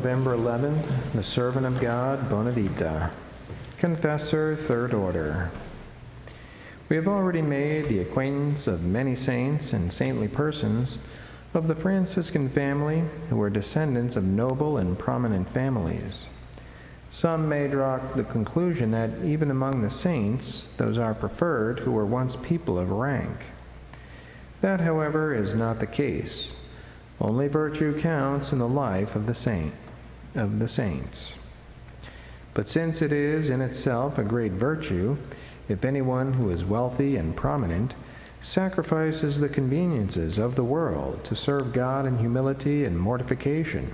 November 11th, the servant of God, Bonavita. Confessor, Third Order. We have already made the acquaintance of many saints and saintly persons of the Franciscan family who were descendants of noble and prominent families. Some may draw the conclusion that even among the saints, those are preferred who were once people of rank. That, however, is not the case. Only virtue counts in the life of the saints. But since it is in itself a great virtue, if anyone who is wealthy and prominent sacrifices the conveniences of the world to serve God in humility and mortification,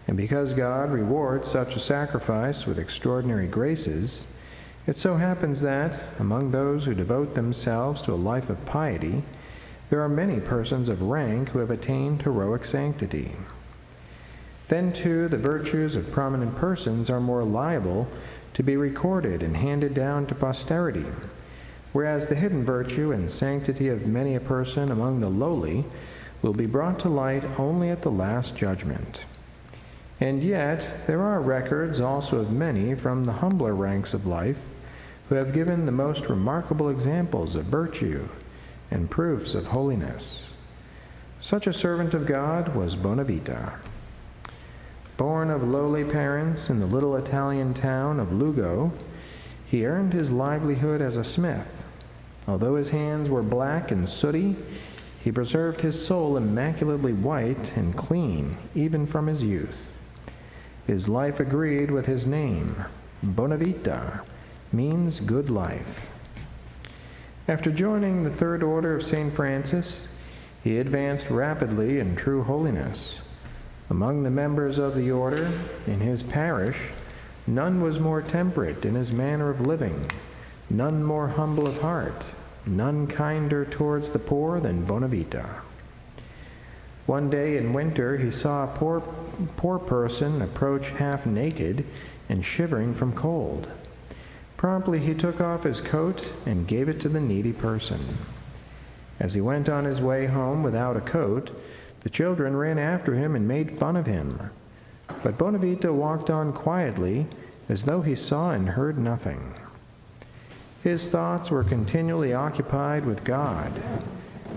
and because God rewards such a sacrifice with extraordinary graces, it so happens that, among those who devote themselves to a life of piety, there are many persons of rank who have attained heroic sanctity. Then, too, the virtues of prominent persons are more liable to be recorded and handed down to posterity, whereas the hidden virtue and sanctity of many a person among the lowly will be brought to light only at the last judgment. And yet, there are records also of many from the humbler ranks of life who have given the most remarkable examples of virtue and proofs of holiness. Such a servant of God was Bonavita. Born of lowly parents in the little Italian town of Lugo, he earned his livelihood as a smith. Although his hands were black and sooty, he preserved his soul immaculately white and clean, even from his youth. His life agreed with his name. Bonavita means good life. After joining the Third Order of St. Francis, he advanced rapidly in true holiness. Among the members of the order, in his parish, none was more temperate in his manner of living, none more humble of heart, none kinder towards the poor than Bonavita. One day in winter he saw a poor person approach half naked and shivering from cold. Promptly he took off his coat and gave it to the needy person. As he went on his way home without a coat, the children ran after him and made fun of him. But Bonavita walked on quietly, as though he saw and heard nothing. His thoughts were continually occupied with God.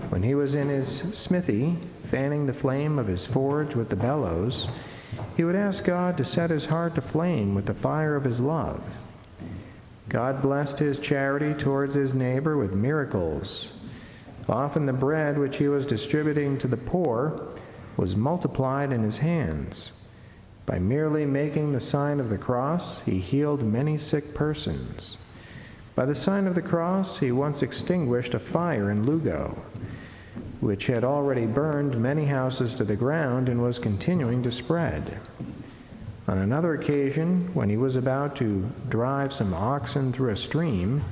When he was in his smithy, fanning the flame of his forge with the bellows, he would ask God to set his heart aflame with the fire of his love. God blessed his charity towards his neighbor with miracles. Often the bread which he was distributing to the poor was multiplied in his hands. By merely making the sign of the cross, he healed many sick persons. By the sign of the cross, he once extinguished a fire in Lugo, which had already burned many houses to the ground and was continuing to spread. On another occasion, when he was about to drive some oxen through a stream,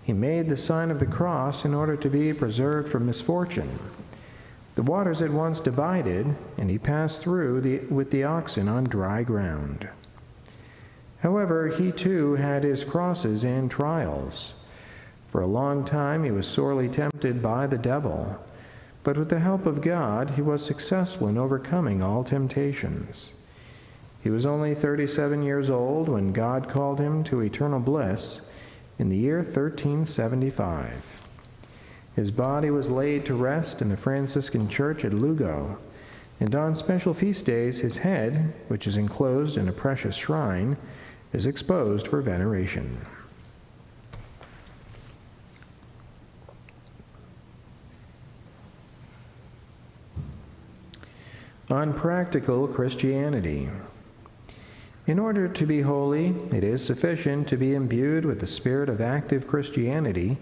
he made the sign of the cross in order to be preserved from misfortune. The waters at once divided, and he passed through with the oxen on dry ground. However, he too had his crosses and trials. For a long time he was sorely tempted by the devil, but with the help of God he was successful in overcoming all temptations. He was only 37 years old when God called him to eternal bliss in the year 1375. His body was laid to rest in the Franciscan church at Lugo, and on special feast days his head, which is enclosed in a precious shrine, is exposed for veneration. On practical Christianity. In order to be holy, it is sufficient to be imbued with the spirit of active Christianity,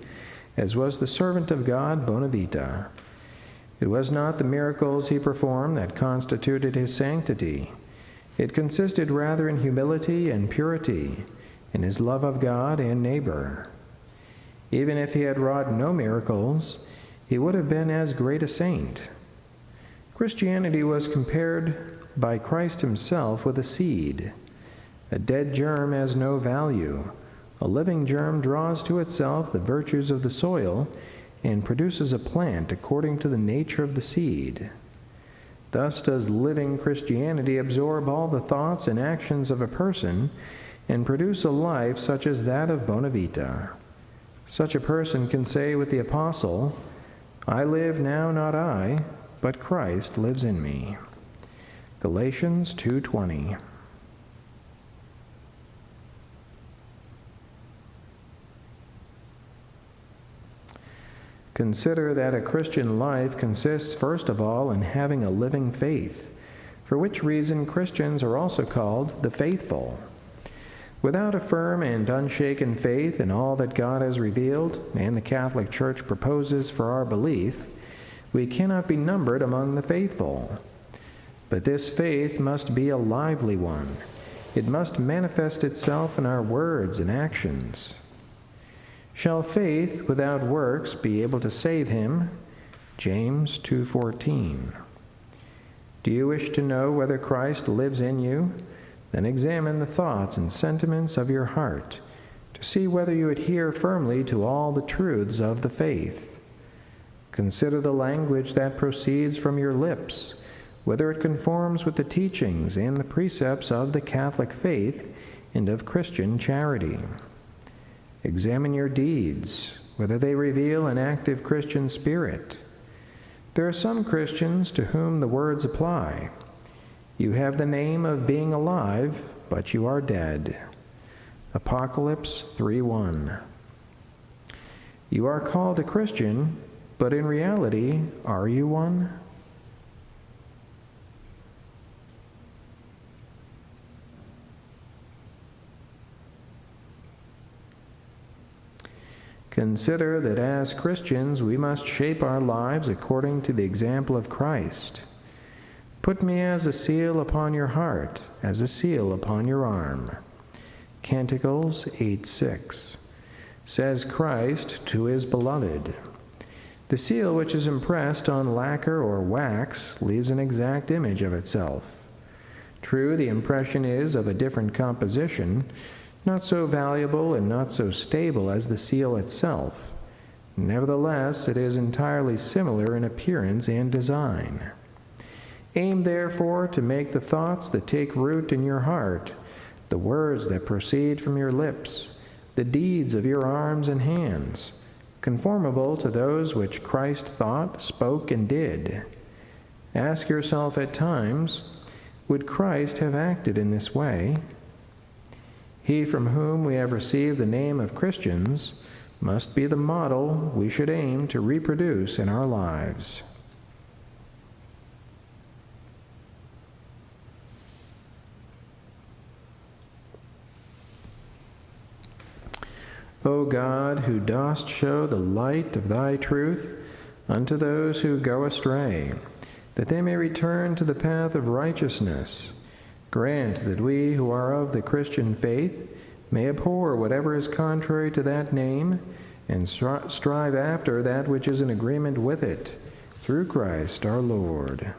as was the servant of God, Bonavita. It was not the miracles he performed that constituted his sanctity. It consisted rather in humility and purity, in his love of God and neighbor. Even if he had wrought no miracles, he would have been as great a saint. Christianity was compared by Christ himself with a seed. A dead germ has no value. A living germ draws to itself the virtues of the soil and produces a plant according to the nature of the seed. Thus does living Christianity absorb all the thoughts and actions of a person and produce a life such as that of Bonavita. Such a person can say with the Apostle, "I live now, not I, but Christ lives in me." Galatians 2:20. Consider that a Christian life consists first of all in having a living faith, for which reason Christians are also called the faithful. Without a firm and unshaken faith in all that God has revealed and the Catholic Church proposes for our belief, we cannot be numbered among the faithful. But this faith must be a lively one. It must manifest itself in our words and actions. Shall faith without works be able to save him? James 2:14. Do you wish to know whether Christ lives in you? Then examine the thoughts and sentiments of your heart to see whether you adhere firmly to all the truths of the faith. Consider the language that proceeds from your lips, whether it conforms with the teachings and the precepts of the Catholic faith and of Christian charity. Examine your deeds, whether they reveal an active Christian spirit. There are some Christians to whom the words apply. You have the name of being alive, but you are dead. Apocalypse 3:1. You are called a Christian, but in reality, are you one? Consider that as Christians we must shape our lives according to the example of Christ. Put me as a seal upon your heart, as a seal upon your arm. Canticles 8:6. Says Christ to his beloved. The seal which is impressed on lacquer or wax leaves an exact image of itself. True, the impression is of a different composition, not so valuable and not so stable as the seal itself. Nevertheless, it is entirely similar in appearance and design. Aim, therefore, to make the thoughts that take root in your heart, the words that proceed from your lips, the deeds of your arms and hands, conformable to those which Christ thought, spoke, and did. Ask yourself at times, would Christ have acted in this way? He from whom we have received the name of Christians must be the model we should aim to reproduce in our lives. O God, who dost show the light of thy truth unto those who go astray, that they may return to the path of righteousness, grant that we who are of the Christian faith may abhor whatever is contrary to that name, and strive after that which is in agreement with it, through Christ our Lord.